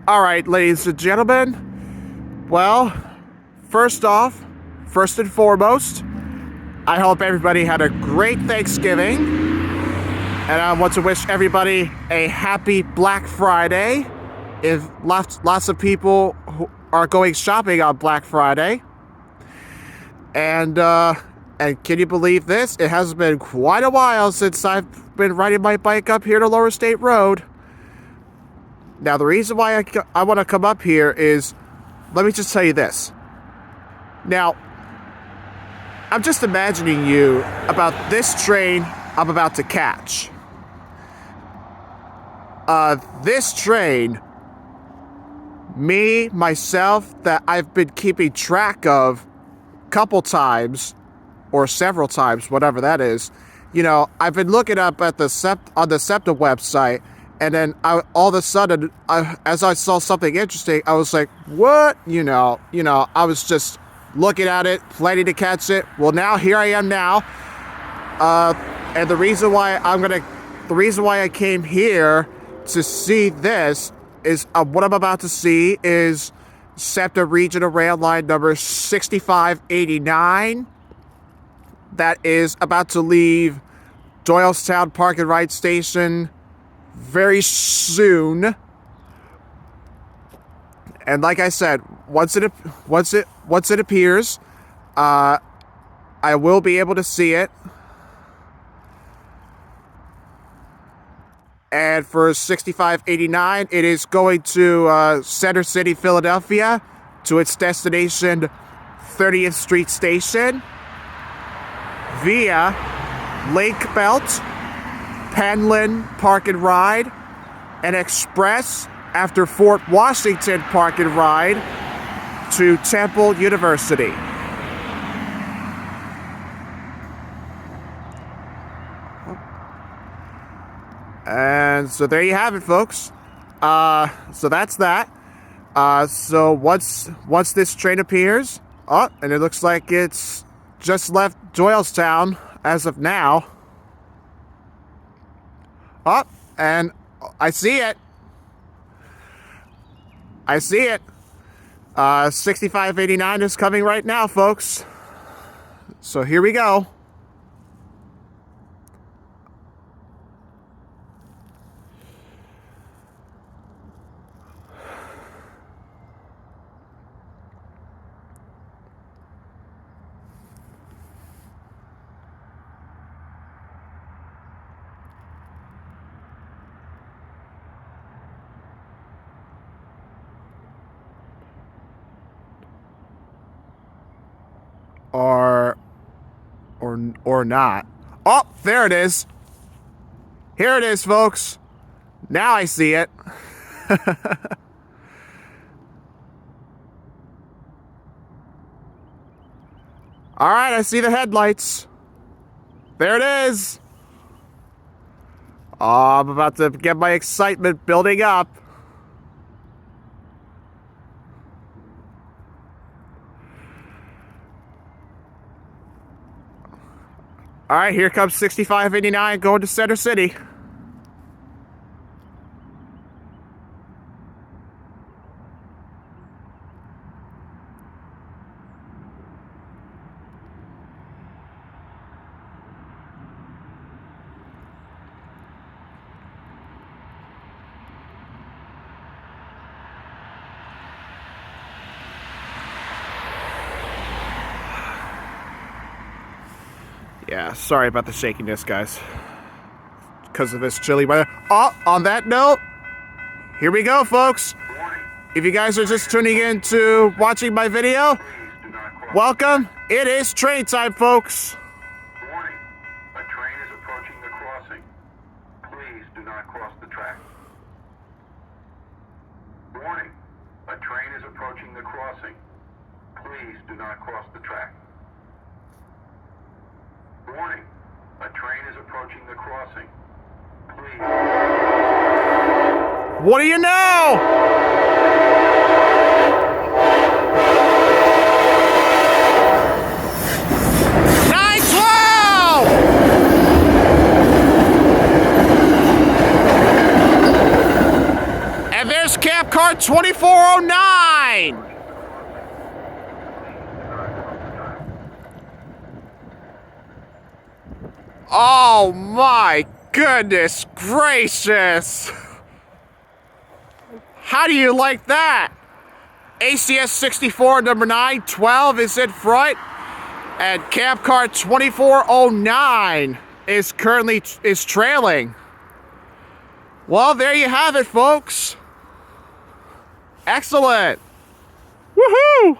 All right, ladies and gentlemen. Well, first and foremost, I hope everybody had a great Thanksgiving. And I want to wish everybody a happy Black Friday. If lots of people who are going shopping on Black Friday. And can you believe this? It has been quite a while since I've been riding my bike up here to Lower State Road. Now, the reason why I want to come up here is, let me just tell you this. Now, I'm just imagining you about this train I'm about to catch. This train, myself, that I've been keeping track of a couple times, or several times, whatever that is. You know, I've been looking up at on the SEPTA website, and then all of a sudden, as I saw something interesting, I was like, what? You know, I was just looking at it, planning to catch it. Well, now here I am now. And the reason why I came here to see this is what I'm about to see is SEPTA Regional Rail Line number 6589. That is about to leave Doylestown Park and Ride Station very soon. And like I said, once it appears, I will be able to see it. And for 6589, it is going to Center City, Philadelphia, to its destination 30th Street Station via Lake Belt, Pennlyn Park and Ride, and Express after Fort Washington Park and Ride to Temple University. And so there you have it, folks. So that's that. So once this train appears, and it looks like it's just left Doylestown as of now. And I see it. 6589 is coming right now, folks. So here we go. Or not. Oh, there it is. Here it is, folks. Now I see it. All right, I see the headlights. There it is. Oh, I'm about to get my excitement building up. All right, here comes 6589 going to Center City. Yeah, sorry about the shakiness, guys. Because of this chilly weather. Oh, on that note, here we go, folks. If you guys are just tuning in to watching my video, welcome. It is train time, folks. Warning, a train is approaching the crossing. Please do not cross the track. Warning, a train is approaching the crossing. Please do not cross the track. Warning, a train is approaching the crossing. Please. What do you know? And there's Camp Car car 2409. Oh my goodness gracious. How do you like that? ACS 64 number 912 is in front, and cab car 2409 is currently trailing. Well, there you have it, folks. Excellent. Woohoo!